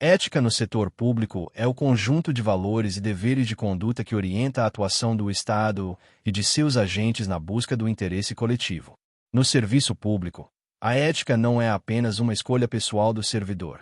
Ética no setor público é o conjunto de valores e deveres de conduta que orienta a atuação do Estado e de seus agentes na busca do interesse coletivo. No serviço público, a ética não é apenas uma escolha pessoal do servidor.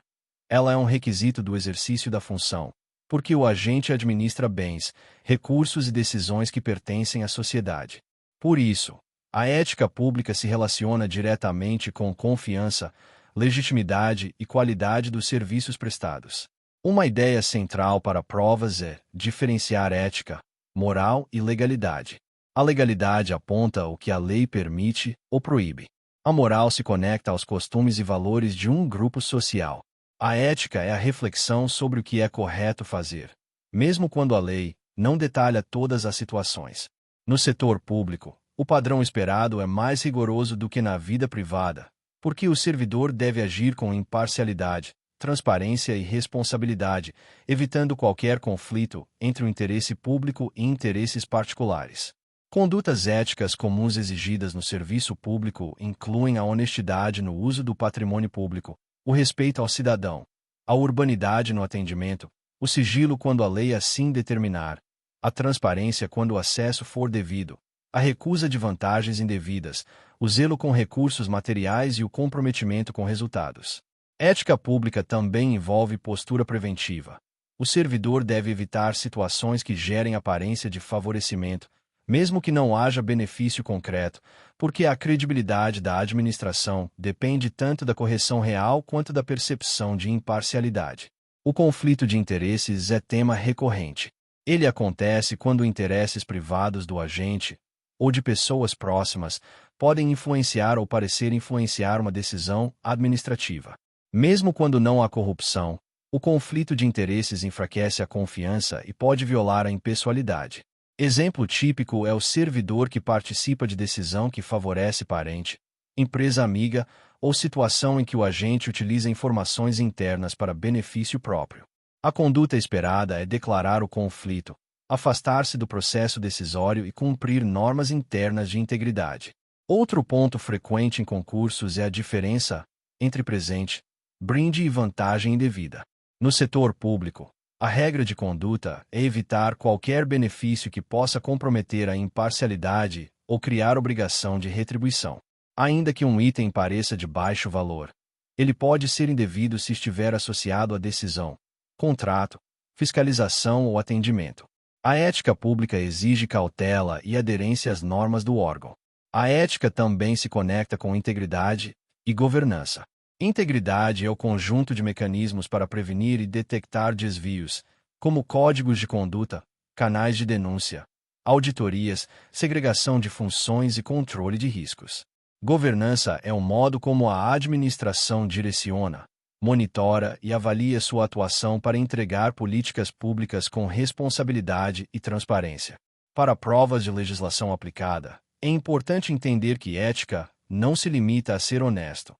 Ela é um requisito do exercício da função, porque o agente administra bens, recursos e decisões que pertencem à sociedade. Por isso, a ética pública se relaciona diretamente com confiança, legitimidade e qualidade dos serviços prestados. Uma ideia central para provas é diferenciar ética, moral e legalidade. A legalidade aponta o que a lei permite ou proíbe. A moral se conecta aos costumes e valores de um grupo social. A ética é a reflexão sobre o que é correto fazer, mesmo quando a lei não detalha todas as situações. No setor público, o padrão esperado é mais rigoroso do que na vida privada, porque o servidor deve agir com imparcialidade, transparência e responsabilidade, evitando qualquer conflito entre o interesse público e interesses particulares. Condutas éticas comuns exigidas no serviço público incluem a honestidade no uso do patrimônio público, o respeito ao cidadão, a urbanidade no atendimento, o sigilo quando a lei assim determinar, a transparência quando o acesso for devido, a recusa de vantagens indevidas, o zelo com recursos materiais e o comprometimento com resultados. Ética pública também envolve postura preventiva. O servidor deve evitar situações que gerem aparência de favorecimento, mesmo que não haja benefício concreto, porque a credibilidade da administração depende tanto da correção real quanto da percepção de imparcialidade. O conflito de interesses é tema recorrente. Ele acontece quando interesses privados do agente ou de pessoas próximas podem influenciar ou parecer influenciar uma decisão administrativa. Mesmo quando não há corrupção, o conflito de interesses enfraquece a confiança e pode violar a impessoalidade. Exemplo típico é o servidor que participa de decisão que favorece parente, empresa amiga ou situação em que o agente utiliza informações internas para benefício próprio. A conduta esperada é declarar o conflito, afastar-se do processo decisório e cumprir normas internas de integridade. Outro ponto frequente em concursos é a diferença entre presente, brinde e vantagem indevida. No setor público, a regra de conduta é evitar qualquer benefício que possa comprometer a imparcialidade ou criar obrigação de retribuição. Ainda que um item pareça de baixo valor, ele pode ser indevido se estiver associado à decisão, contrato, fiscalização ou atendimento. A ética pública exige cautela e aderência às normas do órgão. A ética também se conecta com integridade e governança. Integridade é o conjunto de mecanismos para prevenir e detectar desvios, como códigos de conduta, canais de denúncia, auditorias, segregação de funções e controle de riscos. Governança é o modo como a administração direciona, monitora e avalia sua atuação para entregar políticas públicas com responsabilidade e transparência. Para provas de legislação aplicada, é importante entender que ética não se limita a ser honesto.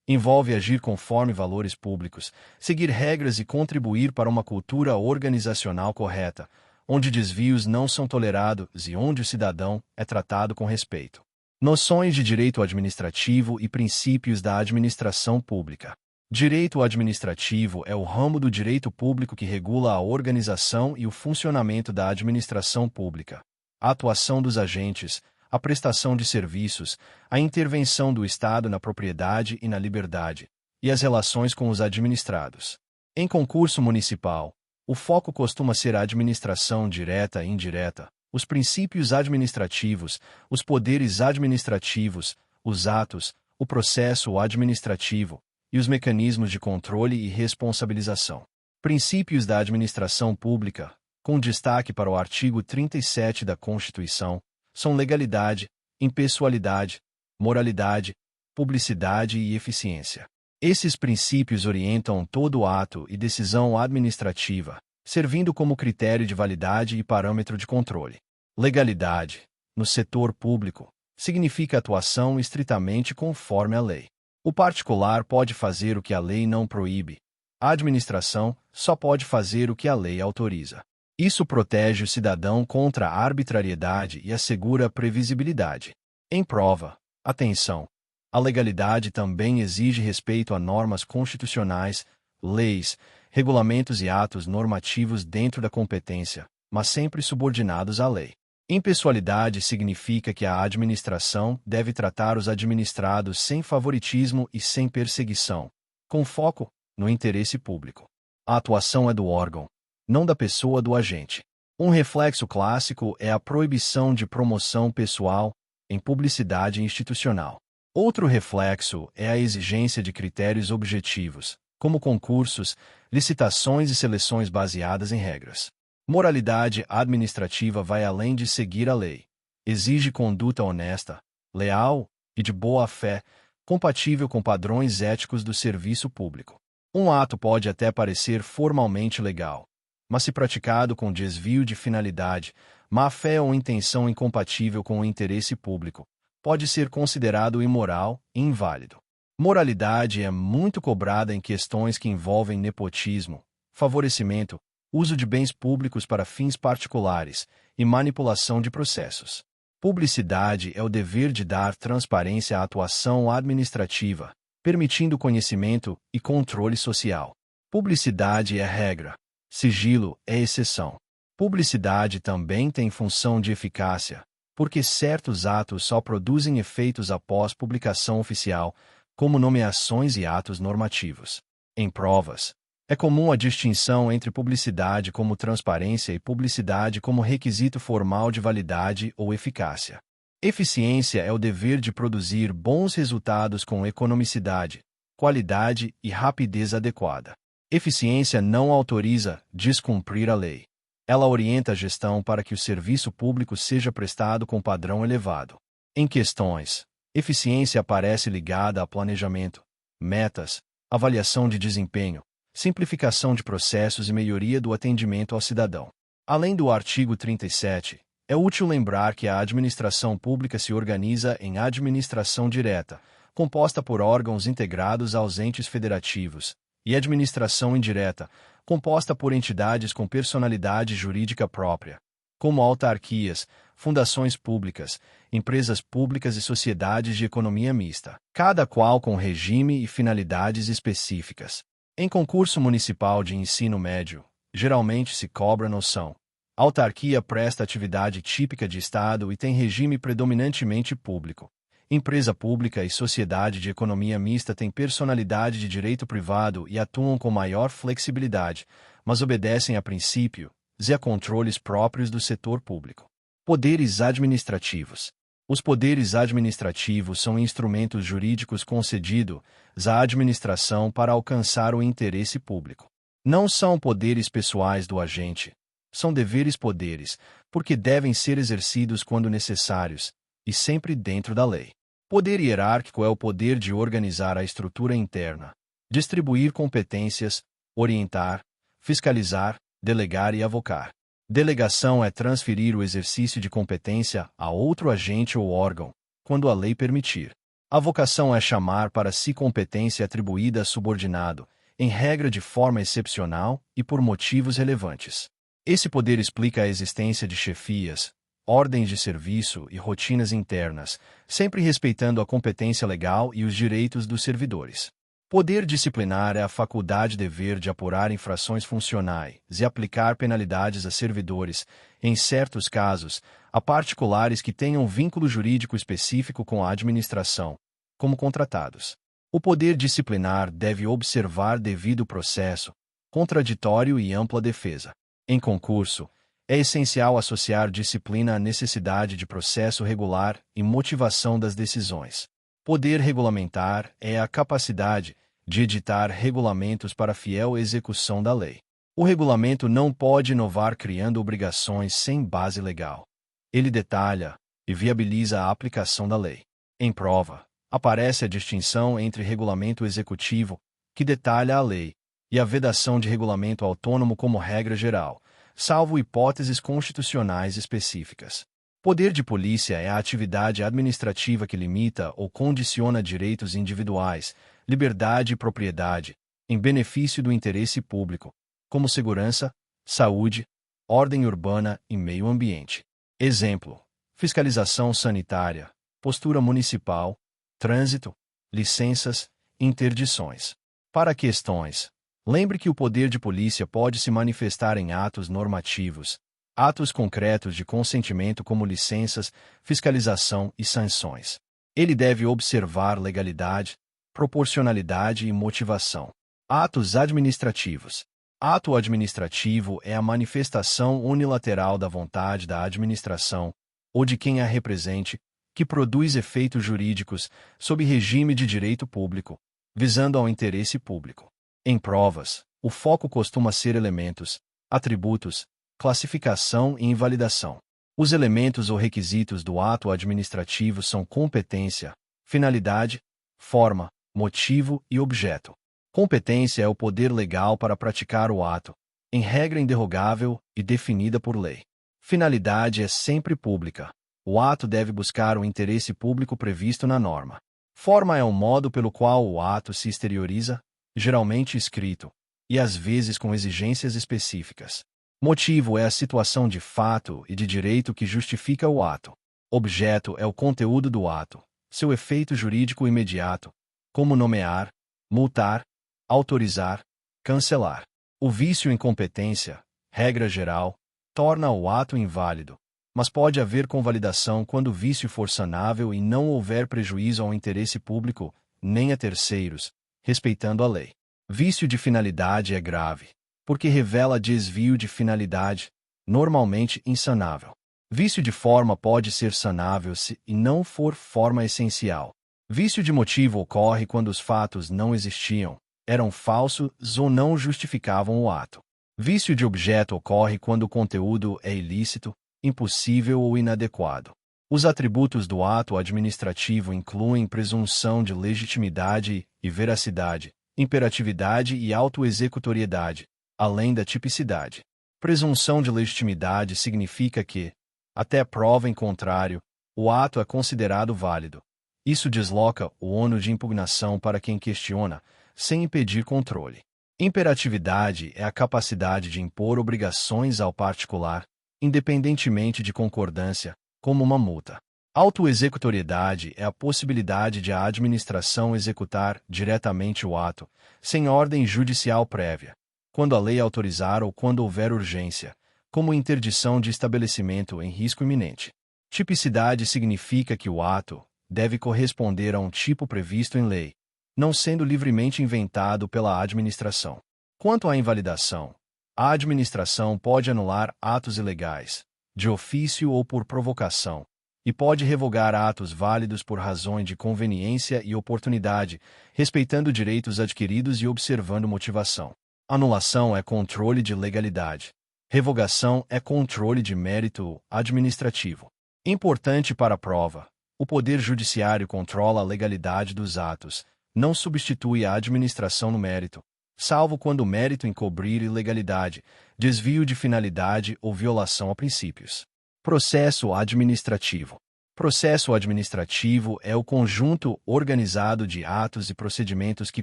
Envolve agir conforme valores públicos, seguir regras e contribuir para uma cultura organizacional correta, onde desvios não são tolerados e onde o cidadão é tratado com respeito. Noções de direito administrativo e princípios da administração pública. Direito administrativo é o ramo do direito público que regula a organização e o funcionamento da administração pública, a atuação dos agentes, a prestação de serviços, a intervenção do Estado na propriedade e na liberdade, e as relações com os administrados. Em concurso municipal, o foco costuma ser a administração direta e indireta, os princípios administrativos, os poderes administrativos, os atos, o processo administrativo e os mecanismos de controle e responsabilização. Princípios da administração pública, com destaque para o artigo 37 da Constituição, são legalidade, impessoalidade, moralidade, publicidade e eficiência. Esses princípios orientam todo ato e decisão administrativa, servindo como critério de validade e parâmetro de controle. Legalidade, no setor público, significa atuação estritamente conforme a lei. O particular pode fazer o que a lei não proíbe. A administração só pode fazer o que a lei autoriza. Isso protege o cidadão contra a arbitrariedade e assegura a previsibilidade. Em prova, atenção, a legalidade também exige respeito a normas constitucionais, leis, regulamentos e atos normativos dentro da competência, mas sempre subordinados à lei. Impessoalidade significa que a administração deve tratar os administrados sem favoritismo e sem perseguição, com foco no interesse público. A atuação é do órgão, não da pessoa do agente. Um reflexo clássico é a proibição de promoção pessoal em publicidade institucional. Outro reflexo é a exigência de critérios objetivos, como concursos, licitações e seleções baseadas em regras. Moralidade administrativa vai além de seguir a lei. Exige conduta honesta, leal e de boa-fé, compatível com padrões éticos do serviço público. Um ato pode até parecer formalmente legal, mas se praticado com desvio de finalidade, má-fé ou intenção incompatível com o interesse público, pode ser considerado imoral e inválido. Moralidade é muito cobrada em questões que envolvem nepotismo, favorecimento, uso de bens públicos para fins particulares e manipulação de processos. Publicidade é o dever de dar transparência à atuação administrativa, permitindo conhecimento e controle social. Publicidade é regra, sigilo é exceção. Publicidade também tem função de eficácia, porque certos atos só produzem efeitos após publicação oficial, como nomeações e atos normativos. Em provas, é comum a distinção entre publicidade como transparência e publicidade como requisito formal de validade ou eficácia. Eficiência é o dever de produzir bons resultados com economicidade, qualidade e rapidez adequada. Eficiência não autoriza descumprir a lei. Ela orienta a gestão para que o serviço público seja prestado com padrão elevado. Em questões, eficiência aparece ligada a planejamento, metas, avaliação de desempenho, simplificação de processos e melhoria do atendimento ao cidadão. Além do artigo 37, é útil lembrar que a administração pública se organiza em administração direta, composta por órgãos integrados aos entes federativos, e administração indireta, composta por entidades com personalidade jurídica própria, como autarquias, fundações públicas, empresas públicas e sociedades de economia mista, cada qual com regime e finalidades específicas. Em concurso municipal de ensino médio, geralmente se cobra noção. A autarquia presta atividade típica de Estado e tem regime predominantemente público. Empresa pública e sociedade de economia mista têm personalidade de direito privado e atuam com maior flexibilidade, mas obedecem a princípios e a controles próprios do setor público. Poderes administrativos. Os poderes administrativos são instrumentos jurídicos concedidos à administração para alcançar o interesse público. Não são poderes pessoais do agente, são deveres-poderes, porque devem ser exercidos quando necessários, e sempre dentro da lei. Poder hierárquico é o poder de organizar a estrutura interna, distribuir competências, orientar, fiscalizar, delegar e avocar. Delegação é transferir o exercício de competência a outro agente ou órgão, quando a lei permitir. Avocação é chamar para si competência atribuída a subordinado, em regra de forma excepcional e por motivos relevantes. Esse poder explica a existência de chefias, ordens de serviço e rotinas internas, sempre respeitando a competência legal e os direitos dos servidores. Poder disciplinar é a faculdade-dever de apurar infrações funcionais e aplicar penalidades a servidores, em certos casos, a particulares que tenham vínculo jurídico específico com a administração, como contratados. O poder disciplinar deve observar devido processo, contraditório e ampla defesa. Em concurso, é essencial associar disciplina à necessidade de processo regular e motivação das decisões. Poder regulamentar é a capacidade de editar regulamentos para fiel execução da lei. O regulamento não pode inovar criando obrigações sem base legal. Ele detalha e viabiliza a aplicação da lei. Em prova, aparece a distinção entre regulamento executivo, que detalha a lei, e a vedação de regulamento autônomo como regra geral, salvo hipóteses constitucionais específicas. Poder de polícia é a atividade administrativa que limita ou condiciona direitos individuais, liberdade e propriedade, em benefício do interesse público, como segurança, saúde, ordem urbana e meio ambiente. Exemplo: fiscalização sanitária, postura municipal, trânsito, licenças, interdições. Para questões, Lembre que o poder de polícia pode se manifestar em atos normativos, atos concretos de consentimento como licenças, fiscalização e sanções. Ele deve observar legalidade, proporcionalidade e motivação. Atos administrativos. Ato administrativo é a manifestação unilateral da vontade da administração ou de quem a represente, que produz efeitos jurídicos sob regime de direito público, visando ao interesse público. Em provas, o foco costuma ser elementos, atributos, classificação e invalidação. Os elementos ou requisitos do ato administrativo são competência, finalidade, forma, motivo e objeto. Competência é o poder legal para praticar o ato, em regra inderrogável e definida por lei. Finalidade é sempre pública. O ato deve buscar o interesse público previsto na norma. Forma é o modo pelo qual o ato se exterioriza, geralmente escrito, e às vezes com exigências específicas. Motivo é a situação de fato e de direito que justifica o ato. Objeto é o conteúdo do ato, seu efeito jurídico imediato, como nomear, multar, autorizar, cancelar. O vício em competência, regra geral, torna o ato inválido, mas pode haver convalidação quando o vício for sanável e não houver prejuízo ao interesse público, nem a terceiros, respeitando a lei. Vício de finalidade é grave, porque revela desvio de finalidade, normalmente insanável. Vício de forma pode ser sanável se e não for forma essencial. Vício de motivo ocorre quando os fatos não existiam, eram falsos ou não justificavam o ato. Vício de objeto ocorre quando o conteúdo é ilícito, impossível ou inadequado. Os atributos do ato administrativo incluem presunção de legitimidade e veracidade, imperatividade e autoexecutoriedade, além da tipicidade. Presunção de legitimidade significa que, até prova em contrário, o ato é considerado válido. Isso desloca o ônus de impugnação para quem questiona, sem impedir controle. Imperatividade é a capacidade de impor obrigações ao particular, independentemente de concordância, como uma multa. Autoexecutoriedade é a possibilidade de a administração executar diretamente o ato, sem ordem judicial prévia, quando a lei autorizar ou quando houver urgência, como interdição de estabelecimento em risco iminente. Tipicidade significa que o ato deve corresponder a um tipo previsto em lei, não sendo livremente inventado pela administração. Quanto à invalidação, a administração pode anular atos ilegais, de ofício ou por provocação, e pode revogar atos válidos por razões de conveniência e oportunidade, respeitando direitos adquiridos e observando motivação. Anulação é controle de legalidade. Revogação é controle de mérito administrativo. Importante para a prova, o Poder Judiciário controla a legalidade dos atos, não substitui a administração no mérito, salvo quando o mérito encobrir ilegalidade, desvio de finalidade ou violação a princípios. Processo administrativo. Processo administrativo é o conjunto organizado de atos e procedimentos que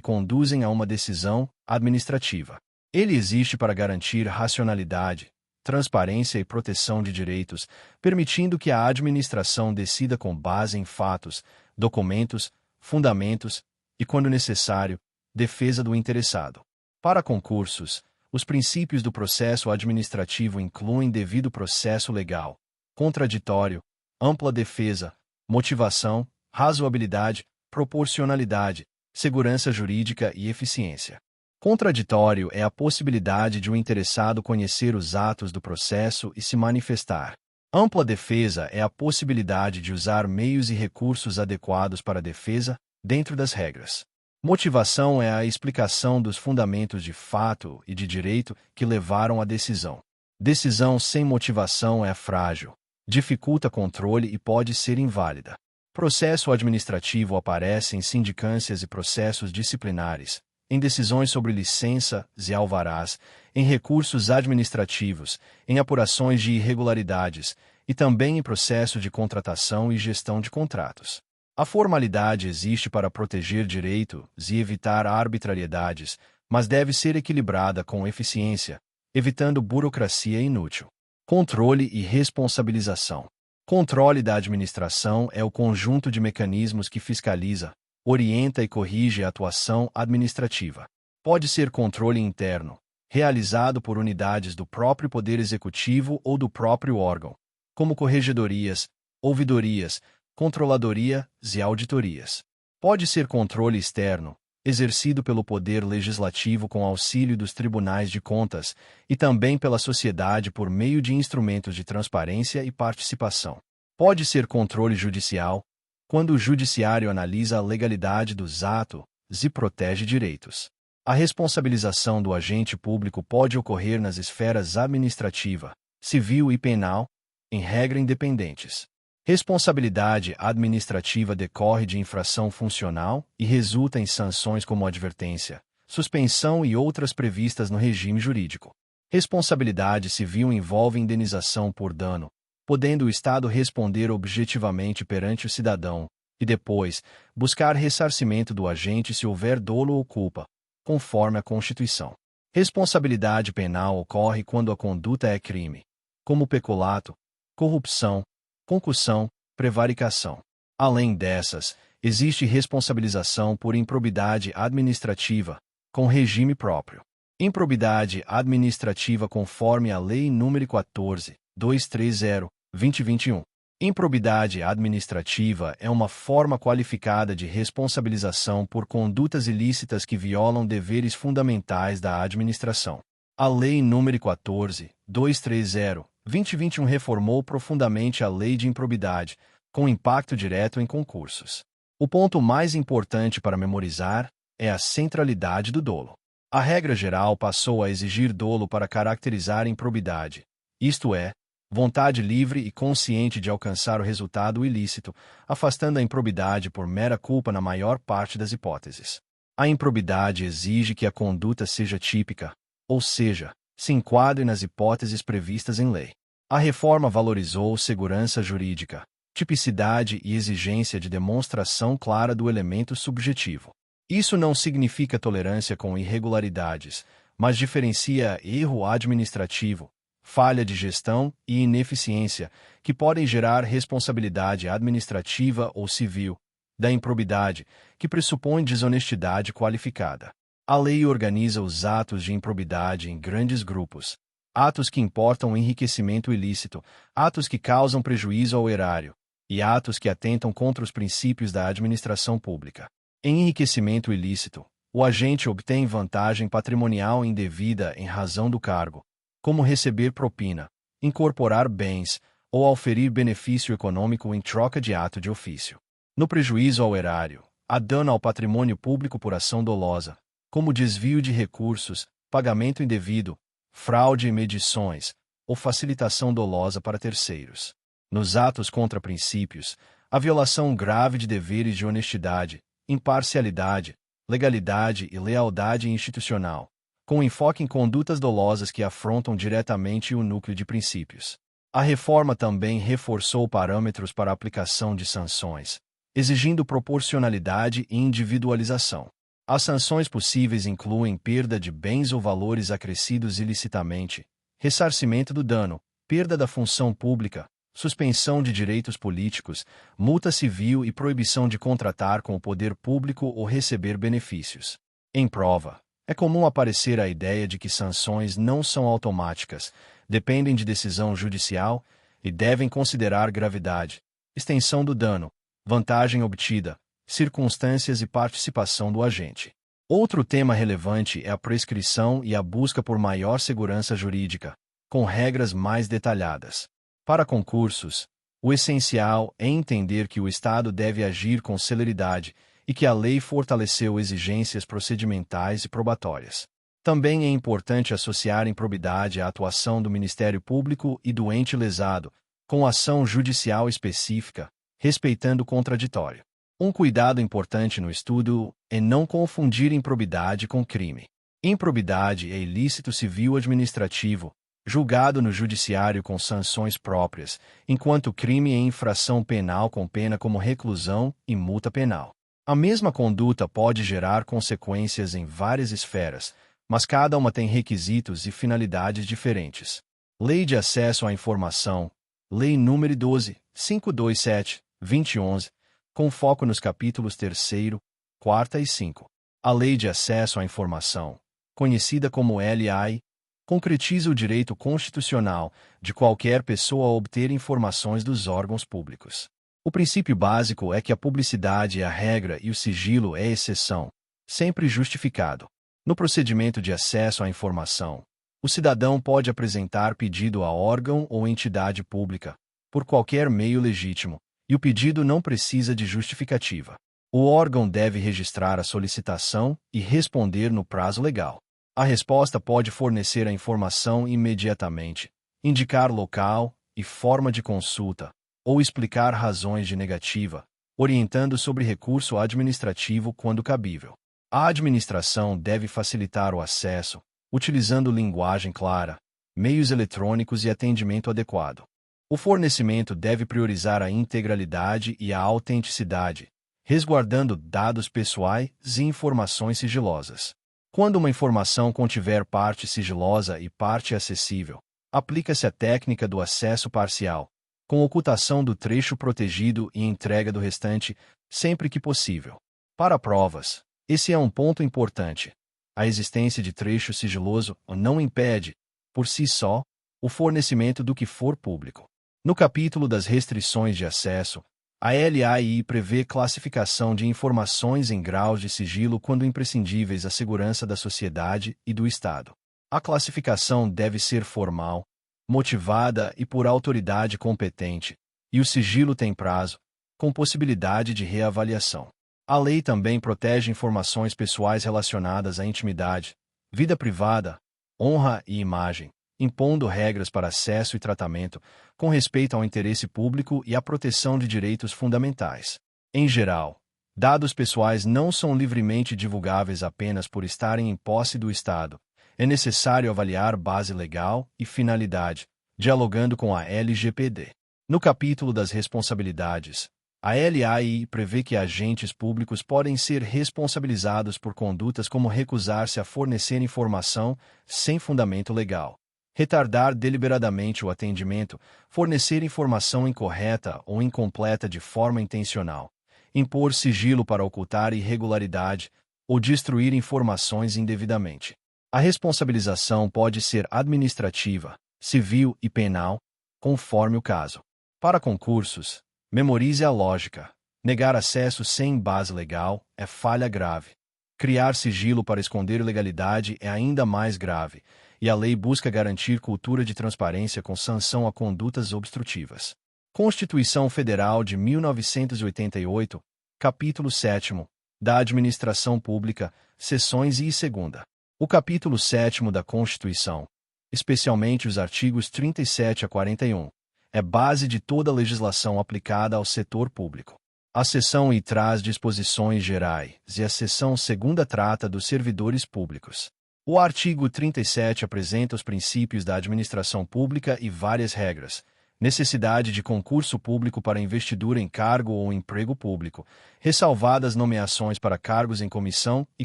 conduzem a uma decisão administrativa. Ele existe para garantir racionalidade, transparência e proteção de direitos, permitindo que a administração decida com base em fatos, documentos, fundamentos e, quando necessário, defesa do interessado. Para concursos, os princípios do processo administrativo incluem devido processo legal, contraditório, ampla defesa, motivação, razoabilidade, proporcionalidade, segurança jurídica e eficiência. Contraditório é a possibilidade de um interessado conhecer os atos do processo e se manifestar. Ampla defesa é a possibilidade de usar meios e recursos adequados para a defesa, dentro das regras. Motivação é a explicação dos fundamentos de fato e de direito que levaram à decisão. Decisão sem motivação é frágil, dificulta controle e pode ser inválida. Processo administrativo aparece em sindicâncias e processos disciplinares, em decisões sobre licenças e alvarás, em recursos administrativos, em apurações de irregularidades e também em processo de contratação e gestão de contratos. A formalidade existe para proteger direitos e evitar arbitrariedades, mas deve ser equilibrada com eficiência, evitando burocracia inútil. Controle e responsabilização. Controle da administração é o conjunto de mecanismos que fiscaliza, orienta e corrige a atuação administrativa. Pode ser controle interno, realizado por unidades do próprio Poder Executivo ou do próprio órgão, como corregedorias, ouvidorias, controladorias e auditorias. Pode ser controle externo, exercido pelo Poder Legislativo com auxílio dos tribunais de contas e também pela sociedade por meio de instrumentos de transparência e participação. Pode ser controle judicial, quando o judiciário analisa a legalidade dos atos e protege direitos. A responsabilização do agente público pode ocorrer nas esferas administrativa, civil e penal, em regra independentes. Responsabilidade administrativa decorre de infração funcional e resulta em sanções como advertência, suspensão e outras previstas no regime jurídico. Responsabilidade civil envolve indenização por dano, podendo o Estado responder objetivamente perante o cidadão, e depois, buscar ressarcimento do agente se houver dolo ou culpa, conforme a Constituição. Responsabilidade penal ocorre quando a conduta é crime, como peculato, corrupção, concussão, prevaricação. Além dessas, existe responsabilização por improbidade administrativa, com regime próprio. Improbidade administrativa conforme a Lei nº 14.230/2021. Improbidade administrativa é uma forma qualificada de responsabilização por condutas ilícitas que violam deveres fundamentais da administração. A Lei nº 14.230/2021 reformou profundamente a Lei de Improbidade, com impacto direto em concursos. O ponto mais importante para memorizar é a centralidade do dolo. A regra geral passou a exigir dolo para caracterizar improbidade, isto é, vontade livre e consciente de alcançar o resultado ilícito, afastando a improbidade por mera culpa na maior parte das hipóteses. A improbidade exige que a conduta seja típica, ou seja, se enquadre nas hipóteses previstas em lei. A reforma valorizou segurança jurídica, tipicidade e exigência de demonstração clara do elemento subjetivo. Isso não significa tolerância com irregularidades, mas diferencia erro administrativo, falha de gestão e ineficiência, que podem gerar responsabilidade administrativa ou civil, da improbidade, que pressupõe desonestidade qualificada. A lei organiza os atos de improbidade em grandes grupos: atos que importam enriquecimento ilícito, atos que causam prejuízo ao erário, e atos que atentam contra os princípios da administração pública. Em enriquecimento ilícito, o agente obtém vantagem patrimonial indevida em razão do cargo, como receber propina, incorporar bens ou auferir benefício econômico em troca de ato de ofício. No prejuízo ao erário, há dano ao patrimônio público por ação dolosa, como desvio de recursos, pagamento indevido, fraude em medições ou facilitação dolosa para terceiros. Nos atos contra princípios, a violação grave de deveres de honestidade, imparcialidade, legalidade e lealdade institucional, com enfoque em condutas dolosas que afrontam diretamente o núcleo de princípios. A reforma também reforçou parâmetros para a aplicação de sanções, exigindo proporcionalidade e individualização. As sanções possíveis incluem perda de bens ou valores acrescidos ilicitamente, ressarcimento do dano, perda da função pública, suspensão de direitos políticos, multa civil e proibição de contratar com o poder público ou receber benefícios. Em prova, é comum aparecer a ideia de que sanções não são automáticas, dependem de decisão judicial e devem considerar gravidade, extensão do dano, vantagem obtida, circunstâncias e participação do agente. Outro tema relevante é a prescrição e a busca por maior segurança jurídica, com regras mais detalhadas. Para concursos, o essencial é entender que o Estado deve agir com celeridade e que a lei fortaleceu exigências procedimentais e probatórias. Também é importante associar improbidade à atuação do Ministério Público e do ente lesado, com ação judicial específica, respeitando o contraditório. Um cuidado importante no estudo é não confundir improbidade com crime. Improbidade é ilícito civil administrativo, julgado no judiciário com sanções próprias, enquanto crime é infração penal com pena como reclusão e multa penal. A mesma conduta pode gerar consequências em várias esferas, mas cada uma tem requisitos e finalidades diferentes. Lei de Acesso à Informação, Lei nº 12.527/2011, com foco nos capítulos 3º, 4º e 5. A Lei de Acesso à Informação, conhecida como LAI, concretiza o direito constitucional de qualquer pessoa a obter informações dos órgãos públicos. O princípio básico é que a publicidade é a regra e o sigilo é a exceção, sempre justificado. No procedimento de acesso à informação, o cidadão pode apresentar pedido a órgão ou entidade pública, por qualquer meio legítimo, e o pedido não precisa de justificativa. O órgão deve registrar a solicitação e responder no prazo legal. A resposta pode fornecer a informação imediatamente, indicar local e forma de consulta, ou explicar razões de negativa, orientando sobre recurso administrativo quando cabível. A administração deve facilitar o acesso, utilizando linguagem clara, meios eletrônicos e atendimento adequado. O fornecimento deve priorizar a integralidade e a autenticidade, resguardando dados pessoais e informações sigilosas. Quando uma informação contiver parte sigilosa e parte acessível, aplica-se a técnica do acesso parcial, com ocultação do trecho protegido e entrega do restante, sempre que possível. Para provas, esse é um ponto importante. A existência de trecho sigiloso não impede, por si só, o fornecimento do que for público. No capítulo das restrições de acesso, a LAI prevê classificação de informações em graus de sigilo quando imprescindíveis à segurança da sociedade e do Estado. A classificação deve ser formal, motivada e por autoridade competente, e o sigilo tem prazo, com possibilidade de reavaliação. A lei também protege informações pessoais relacionadas à intimidade, vida privada, honra e imagem, impondo regras para acesso e tratamento, com respeito ao interesse público e à proteção de direitos fundamentais. Em geral, dados pessoais não são livremente divulgáveis apenas por estarem em posse do Estado. É necessário avaliar base legal e finalidade, dialogando com a LGPD. No capítulo das responsabilidades, a LAI prevê que agentes públicos podem ser responsabilizados por condutas como recusar-se a fornecer informação sem fundamento legal, retardar deliberadamente o atendimento, fornecer informação incorreta ou incompleta de forma intencional, impor sigilo para ocultar irregularidade ou destruir informações indevidamente. A responsabilização pode ser administrativa, civil e penal, conforme o caso. Para concursos, memorize a lógica. Negar acesso sem base legal é falha grave. Criar sigilo para esconder ilegalidade é ainda mais grave, e a lei busca garantir cultura de transparência com sanção a condutas obstrutivas. Constituição Federal de 1988, capítulo 7º, da Administração Pública, seções I e II. O capítulo 7º da Constituição, especialmente os artigos 37 a 41, é base de toda a legislação aplicada ao setor público. A seção I traz disposições gerais e a seção II trata dos servidores públicos. O artigo 37 apresenta os princípios da administração pública e várias regras. Necessidade de concurso público para investidura em cargo ou emprego público, ressalvadas nomeações para cargos em comissão e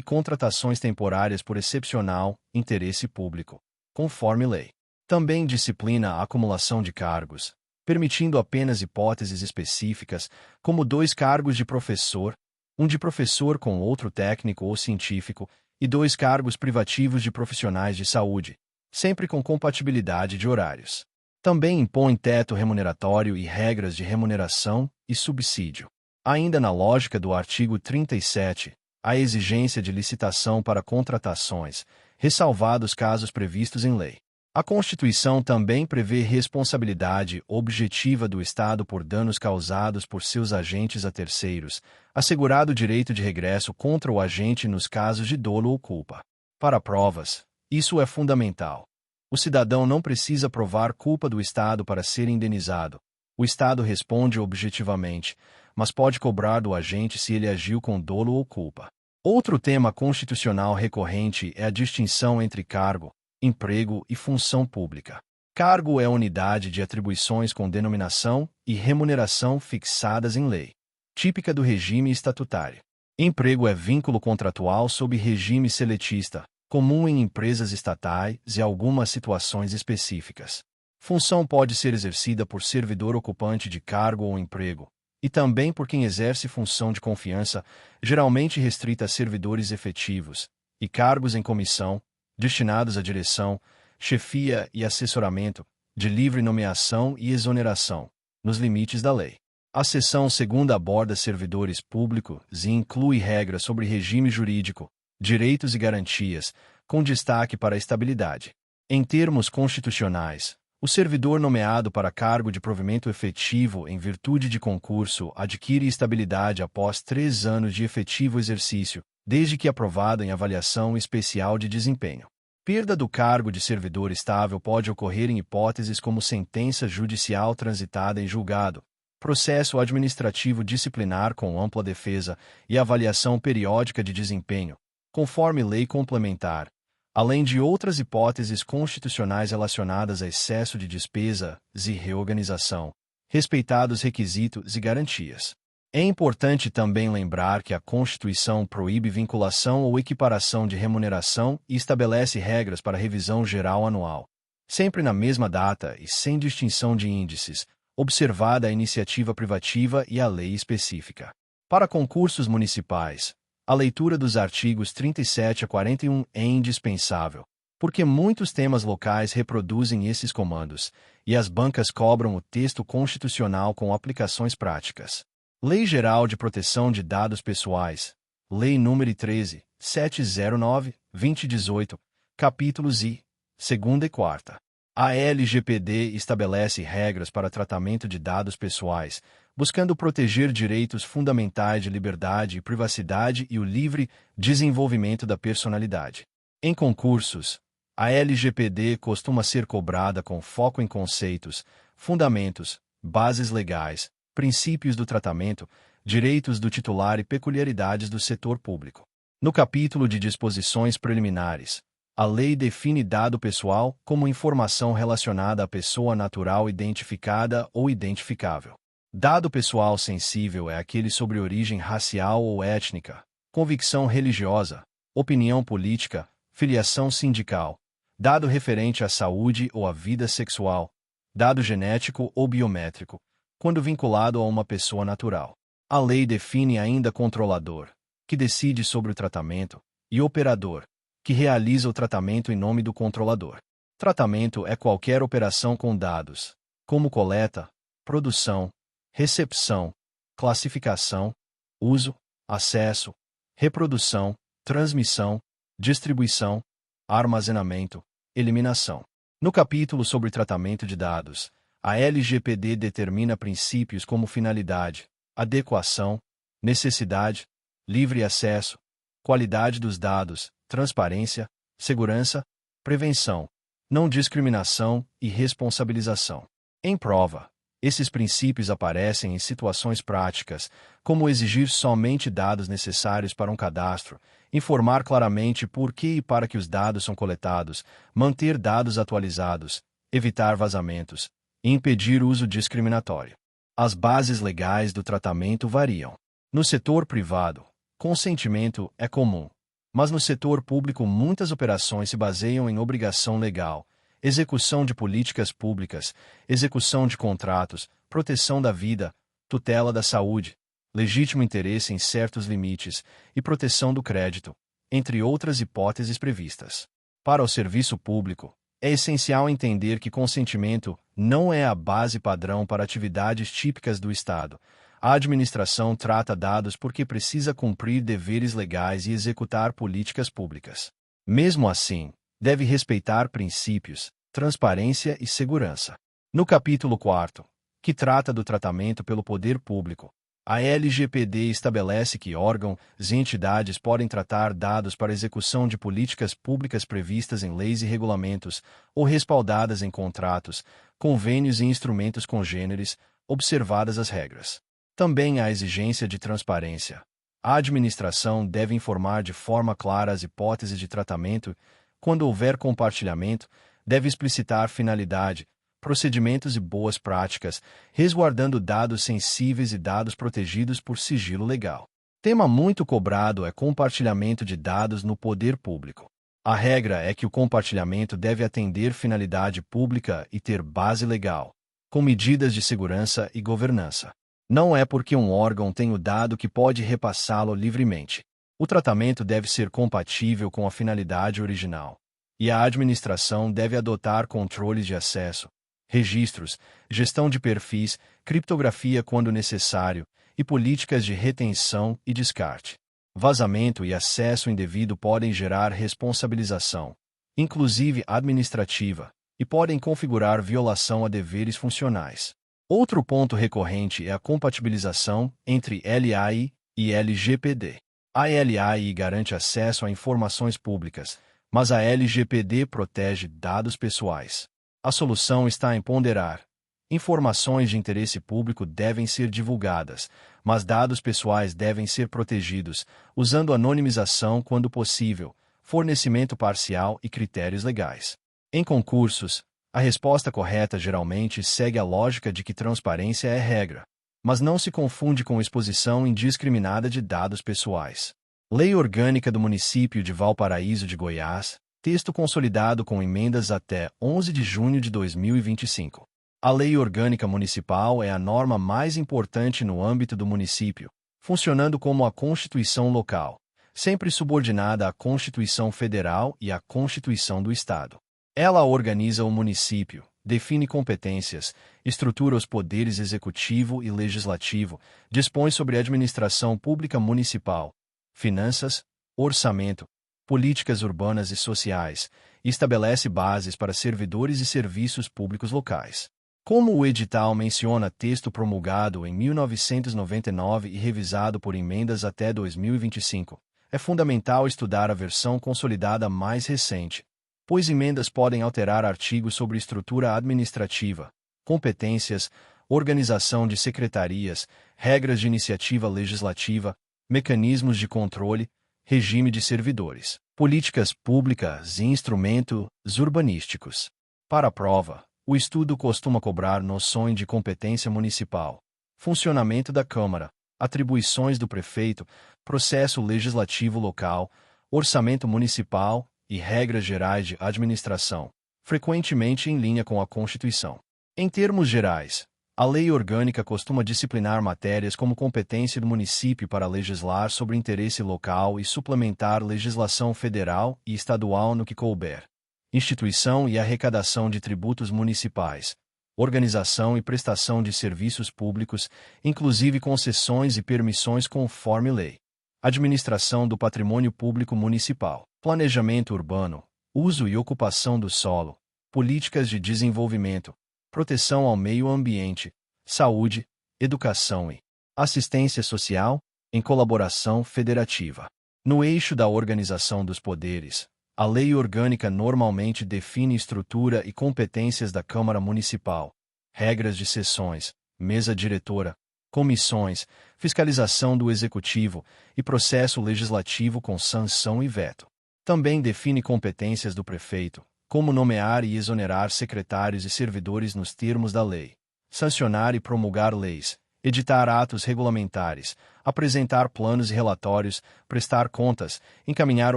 contratações temporárias por excepcional interesse público, conforme lei. Também disciplina a acumulação de cargos, permitindo apenas hipóteses específicas, como 2 cargos de professor, um de professor com outro técnico ou científico, e 2 cargos privativos de profissionais de saúde, sempre com compatibilidade de horários. Também impõe teto remuneratório e regras de remuneração e subsídio. Ainda na lógica do artigo 37, a exigência de licitação para contratações, ressalvados casos previstos em lei. A Constituição também prevê responsabilidade objetiva do Estado por danos causados por seus agentes a terceiros, assegurado o direito de regresso contra o agente nos casos de dolo ou culpa. Para provas, isso é fundamental. O cidadão não precisa provar culpa do Estado para ser indenizado. O Estado responde objetivamente, mas pode cobrar do agente se ele agiu com dolo ou culpa. Outro tema constitucional recorrente é a distinção entre cargo, emprego e função pública. Cargo é unidade de atribuições com denominação e remuneração fixadas em lei, típica do regime estatutário. Emprego é vínculo contratual sob regime seletista, comum em empresas estatais e algumas situações específicas. Função pode ser exercida por servidor ocupante de cargo ou emprego, e também por quem exerce função de confiança, geralmente restrita a servidores efetivos, e cargos em comissão, destinados à direção, chefia e assessoramento, de livre nomeação e exoneração, nos limites da lei. A seção segunda aborda servidores públicos e inclui regras sobre regime jurídico, direitos e garantias, com destaque para a estabilidade. Em termos constitucionais, o servidor nomeado para cargo de provimento efetivo em virtude de concurso adquire estabilidade após 3 anos de efetivo exercício, desde que aprovado em avaliação especial de desempenho. Perda do cargo de servidor estável pode ocorrer em hipóteses como sentença judicial transitada em julgado, processo administrativo disciplinar com ampla defesa e avaliação periódica de desempenho, conforme lei complementar, além de outras hipóteses constitucionais relacionadas a excesso de despesas e reorganização, respeitados requisitos e garantias. É importante também lembrar que a Constituição proíbe vinculação ou equiparação de remuneração e estabelece regras para revisão geral anual, sempre na mesma data e sem distinção de índices, observada a iniciativa privativa e a lei específica. Para concursos municipais, a leitura dos artigos 37 a 41 é indispensável, porque muitos temas locais reproduzem esses comandos, e as bancas cobram o texto constitucional com aplicações práticas. Lei Geral de Proteção de Dados Pessoais, Lei nº 13.709/2018, capítulos I, 2ª e 4ª. A LGPD estabelece regras para tratamento de dados pessoais, buscando proteger direitos fundamentais de liberdade e privacidade e o livre desenvolvimento da personalidade. Em concursos, a LGPD costuma ser cobrada com foco em conceitos, fundamentos, bases legais, princípios do tratamento, direitos do titular e peculiaridades do setor público. No capítulo de disposições preliminares, a lei define dado pessoal como informação relacionada à pessoa natural identificada ou identificável. Dado pessoal sensível é aquele sobre origem racial ou étnica, convicção religiosa, opinião política, filiação sindical, dado referente à saúde ou à vida sexual, dado genético ou biométrico, quando vinculado a uma pessoa natural. A lei define ainda controlador, que decide sobre o tratamento, e operador, que realiza o tratamento em nome do controlador. Tratamento é qualquer operação com dados, como coleta, produção, recepção, classificação, uso, acesso, reprodução, transmissão, distribuição, armazenamento, eliminação. No capítulo sobre tratamento de dados, a LGPD determina princípios como finalidade, adequação, necessidade, livre acesso, qualidade dos dados, transparência, segurança, prevenção, não discriminação e responsabilização. Em prova, esses princípios aparecem em situações práticas, como exigir somente dados necessários para um cadastro, informar claramente por que e para que os dados são coletados, manter dados atualizados, evitar vazamentos e impedir uso discriminatório. As bases legais do tratamento variam. No setor privado, consentimento é comum, mas no setor público muitas operações se baseiam em obrigação legal, execução de políticas públicas, execução de contratos, proteção da vida, tutela da saúde, legítimo interesse em certos limites e proteção do crédito, entre outras hipóteses previstas. Para o serviço público, é essencial entender que consentimento não é a base padrão para atividades típicas do Estado. A administração trata dados porque precisa cumprir deveres legais e executar políticas públicas. Mesmo assim, deve respeitar princípios, transparência e segurança. No capítulo 4, que trata do tratamento pelo poder público, a LGPD estabelece que órgãos e entidades podem tratar dados para execução de políticas públicas previstas em leis e regulamentos ou respaldadas em contratos, convênios e instrumentos congêneres, observadas as regras. Também há exigência de transparência. A administração deve informar de forma clara as hipóteses de tratamento. Quando houver compartilhamento, deve explicitar finalidade, procedimentos e boas práticas, resguardando dados sensíveis e dados protegidos por sigilo legal. Tema muito cobrado é compartilhamento de dados no poder público. A regra é que o compartilhamento deve atender finalidade pública e ter base legal, com medidas de segurança e governança. Não é porque um órgão tem o dado que pode repassá-lo livremente. O tratamento deve ser compatível com a finalidade original. E a administração deve adotar controles de acesso, registros, gestão de perfis, criptografia quando necessário, e políticas de retenção e descarte. Vazamento e acesso indevido podem gerar responsabilização, inclusive administrativa, e podem configurar violação a deveres funcionais. Outro ponto recorrente é a compatibilização entre LAI e LGPD. A LAI garante acesso a informações públicas, mas a LGPD protege dados pessoais. A solução está em ponderar. Informações de interesse público devem ser divulgadas, mas dados pessoais devem ser protegidos, usando anonimização quando possível, fornecimento parcial e critérios legais. Em concursos, a resposta correta geralmente segue a lógica de que transparência é regra, mas não se confunde com exposição indiscriminada de dados pessoais. Lei Orgânica do Município de Valparaíso de Goiás, texto consolidado com emendas até 11 de junho de 2025. A Lei Orgânica Municipal é a norma mais importante no âmbito do município, funcionando como a Constituição local, sempre subordinada à Constituição Federal e à Constituição do Estado. Ela organiza o município, define competências, estrutura os poderes executivo e legislativo, dispõe sobre a administração pública municipal, finanças, orçamento, políticas urbanas e sociais, e estabelece bases para servidores e serviços públicos locais. Como o edital menciona texto promulgado em 1999 e revisado por emendas até 2025, é fundamental estudar a versão consolidada mais recente, pois emendas podem alterar artigos sobre estrutura administrativa, competências, organização de secretarias, regras de iniciativa legislativa, mecanismos de controle, regime de servidores, políticas públicas e instrumentos urbanísticos. Para a prova, o estudo costuma cobrar noções de competência municipal, funcionamento da Câmara, atribuições do prefeito, processo legislativo local, orçamento municipal e regras gerais de administração, frequentemente em linha com a Constituição. Em termos gerais, a lei orgânica costuma disciplinar matérias como competência do município para legislar sobre interesse local e suplementar legislação federal e estadual no que couber, instituição e arrecadação de tributos municipais, organização e prestação de serviços públicos, inclusive concessões e permissões conforme lei, administração do patrimônio público municipal, planejamento urbano, uso e ocupação do solo, políticas de desenvolvimento, proteção ao meio ambiente, saúde, educação e assistência social, em colaboração federativa. No eixo da organização dos poderes, a lei orgânica normalmente define estrutura e competências da Câmara Municipal, regras de sessões, mesa diretora, comissões, fiscalização do Executivo e processo legislativo com sanção e veto. Também define competências do prefeito, como nomear e exonerar secretários e servidores nos termos da lei, sancionar e promulgar leis, editar atos regulamentares, apresentar planos e relatórios, prestar contas, encaminhar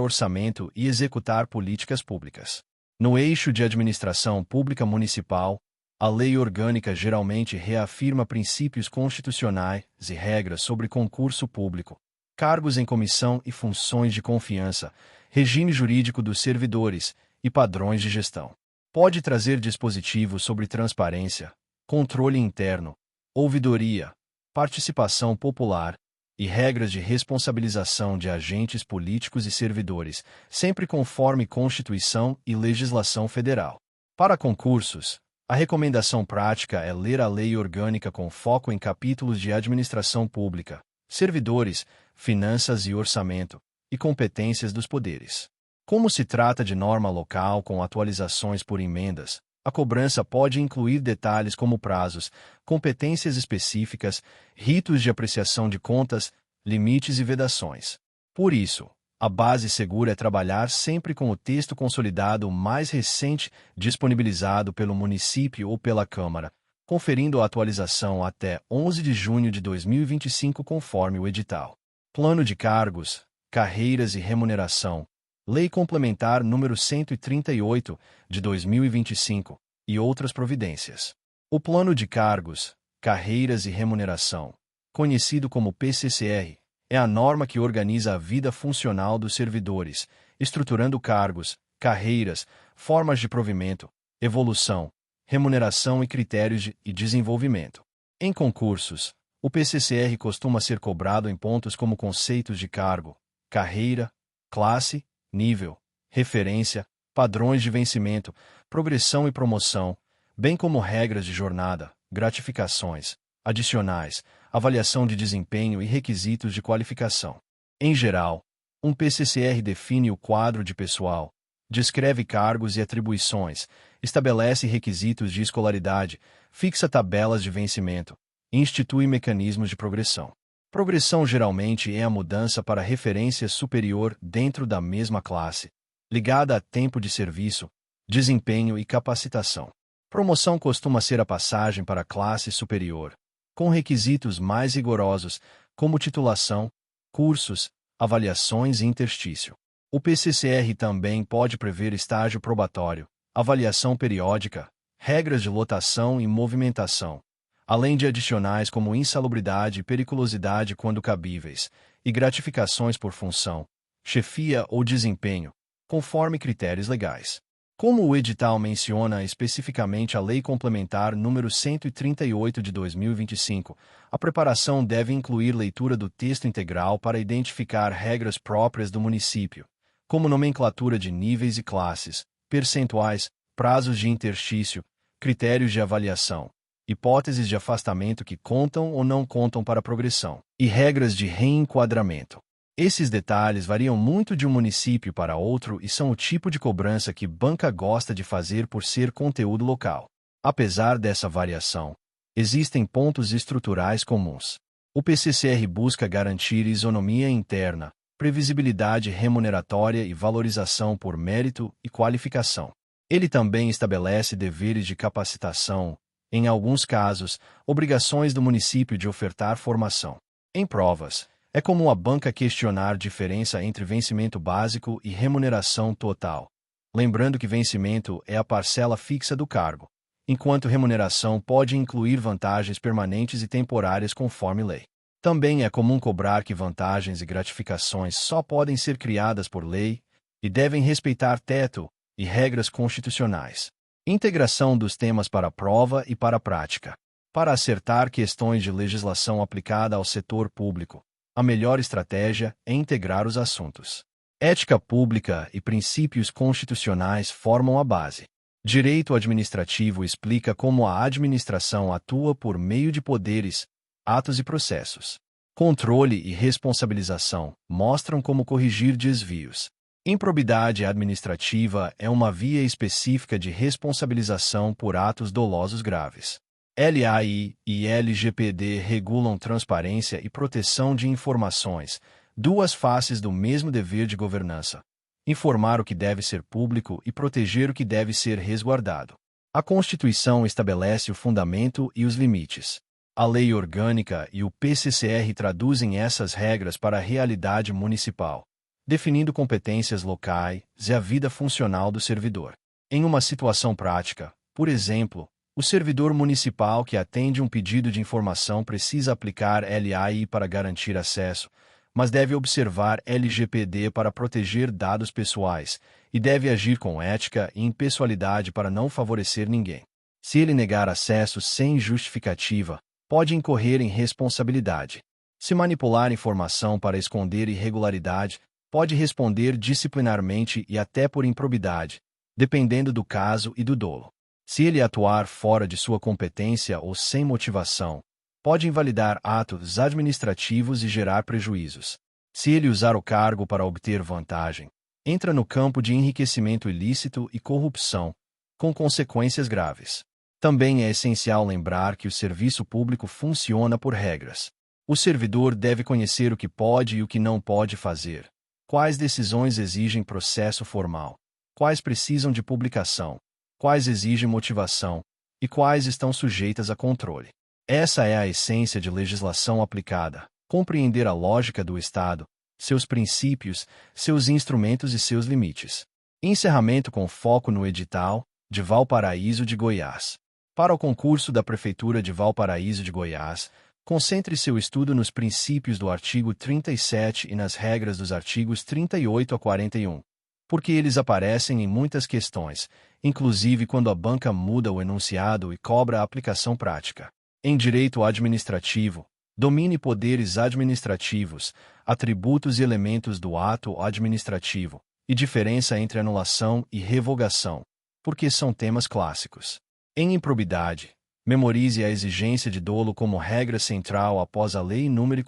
orçamento e executar políticas públicas. No eixo de administração pública municipal, a lei orgânica geralmente reafirma princípios constitucionais e regras sobre concurso público, cargos em comissão e funções de confiança, regime jurídico dos servidores e padrões de gestão. Pode trazer dispositivos sobre transparência, controle interno, ouvidoria, participação popular e regras de responsabilização de agentes políticos e servidores, sempre conforme Constituição e legislação federal. Para concursos, a recomendação prática é ler a lei orgânica com foco em capítulos de administração pública, servidores, finanças e orçamento, e competências dos poderes. Como se trata de norma local com atualizações por emendas, a cobrança pode incluir detalhes como prazos, competências específicas, ritos de apreciação de contas, limites e vedações. Por isso, a base segura é trabalhar sempre com o texto consolidado mais recente disponibilizado pelo município ou pela Câmara, conferindo a atualização até 11 de junho de 2025 conforme o edital. Plano de cargos, carreiras e remuneração. Lei Complementar número 138, de 2025, e outras providências. O Plano de Cargos, Carreiras e Remuneração conhecido como PCCR, é a norma que organiza a vida funcional dos servidores, estruturando cargos, carreiras, formas de provimento, evolução, remuneração e critérios de desenvolvimento. Em concursos, o PCCR costuma ser cobrado em pontos como conceitos de cargo, carreira, classe, nível, referência, padrões de vencimento, progressão e promoção, bem como regras de jornada, gratificações, adicionais, avaliação de desempenho e requisitos de qualificação. Em geral, um PCCR define o quadro de pessoal, descreve cargos e atribuições, estabelece requisitos de escolaridade, fixa tabelas de vencimento e institui mecanismos de progressão. Progressão geralmente é a mudança para referência superior dentro da mesma classe, ligada a tempo de serviço, desempenho e capacitação. Promoção costuma ser a passagem para a classe superior, com requisitos mais rigorosos, como titulação, cursos, avaliações e interstício. O PCCR também pode prever estágio probatório, avaliação periódica, regras de lotação e movimentação, além de adicionais como insalubridade e periculosidade quando cabíveis, e gratificações por função, chefia ou desempenho, conforme critérios legais. Como o edital menciona especificamente a Lei Complementar número 138 de 2025, a preparação deve incluir leitura do texto integral para identificar regras próprias do município, como nomenclatura de níveis e classes, percentuais, prazos de interstício, critérios de avaliação, hipóteses de afastamento que contam ou não contam para a progressão, e regras de reenquadramento. Esses detalhes variam muito de um município para outro e são o tipo de cobrança que banca gosta de fazer por ser conteúdo local. Apesar dessa variação, existem pontos estruturais comuns. O PCCR busca garantir isonomia interna, previsibilidade remuneratória e valorização por mérito e qualificação. Ele também estabelece deveres de capacitação, em alguns casos, obrigações do município de ofertar formação. Em provas, é comum a banca questionar diferença entre vencimento básico e remuneração total, lembrando que vencimento é a parcela fixa do cargo, enquanto remuneração pode incluir vantagens permanentes e temporárias conforme lei. Também é comum cobrar que vantagens e gratificações só podem ser criadas por lei e devem respeitar teto e regras constitucionais. Integração dos temas para a prova e para a prática. Para acertar questões de legislação aplicada ao setor público, a melhor estratégia é integrar os assuntos. Ética pública e princípios constitucionais formam a base. Direito administrativo explica como a administração atua por meio de poderes, atos e processos. Controle e responsabilização mostram como corrigir desvios. Improbidade administrativa é uma via específica de responsabilização por atos dolosos graves. LAI e LGPD regulam transparência e proteção de informações, duas faces do mesmo dever de governança. Informar o que deve ser público e proteger o que deve ser resguardado. A Constituição estabelece o fundamento e os limites. A Lei Orgânica e o PCCR traduzem essas regras para a realidade municipal, definindo competências locais e a vida funcional do servidor. Em uma situação prática, por exemplo, o servidor municipal que atende um pedido de informação precisa aplicar LAI para garantir acesso, mas deve observar LGPD para proteger dados pessoais e deve agir com ética e impessoalidade para não favorecer ninguém. Se ele negar acesso sem justificativa, pode incorrer em responsabilidade. Se manipular informação para esconder irregularidade, pode responder disciplinarmente e até por improbidade, dependendo do caso e do dolo. Se ele atuar fora de sua competência ou sem motivação, pode invalidar atos administrativos e gerar prejuízos. Se ele usar o cargo para obter vantagem, entra no campo de enriquecimento ilícito e corrupção, com consequências graves. Também é essencial lembrar que o serviço público funciona por regras. O servidor deve conhecer o que pode e o que não pode fazer, quais decisões exigem processo formal, quais precisam de publicação, quais exigem motivação e quais estão sujeitas a controle. Essa é a essência de legislação aplicada: compreender a lógica do Estado, seus princípios, seus instrumentos e seus limites. Encerramento com foco no edital de Valparaíso de Goiás. Para o concurso da Prefeitura de Valparaíso de Goiás, Concentre seu estudo nos princípios do artigo 37 e nas regras dos artigos 38 a 41, porque eles aparecem em muitas questões, inclusive quando a banca muda o enunciado e cobra a aplicação prática. Em direito administrativo, domine poderes administrativos, atributos e elementos do ato administrativo, e diferença entre anulação e revogação, porque são temas clássicos. Em improbidade, memorize a exigência de dolo como regra central após a Lei nº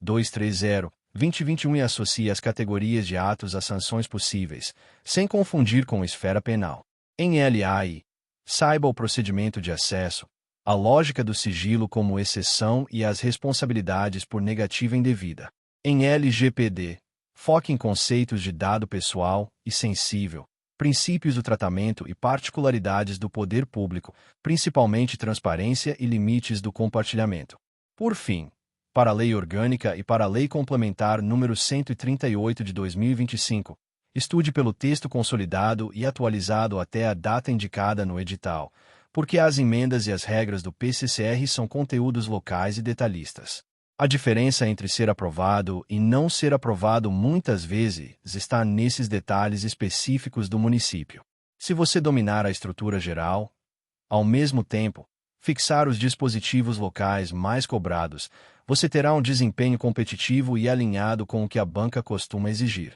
14.230/2021 e associe as categorias de atos às sanções possíveis, sem confundir com esfera penal. Em LAI, saiba o procedimento de acesso, a lógica do sigilo como exceção e as responsabilidades por negativa indevida. Em LGPD, foque em conceitos de dado pessoal e sensível, princípios do tratamento e particularidades do poder público, principalmente transparência e limites do compartilhamento. Por fim, para a Lei Orgânica e para a Lei Complementar nº 138 de 2025, estude pelo texto consolidado e atualizado até a data indicada no edital, porque as emendas e as regras do PCCR são conteúdos locais e detalhistas. A diferença entre ser aprovado e não ser aprovado muitas vezes está nesses detalhes específicos do município. Se você dominar a estrutura geral, ao mesmo tempo, fixar os dispositivos locais mais cobrados, você terá um desempenho competitivo e alinhado com o que a banca costuma exigir.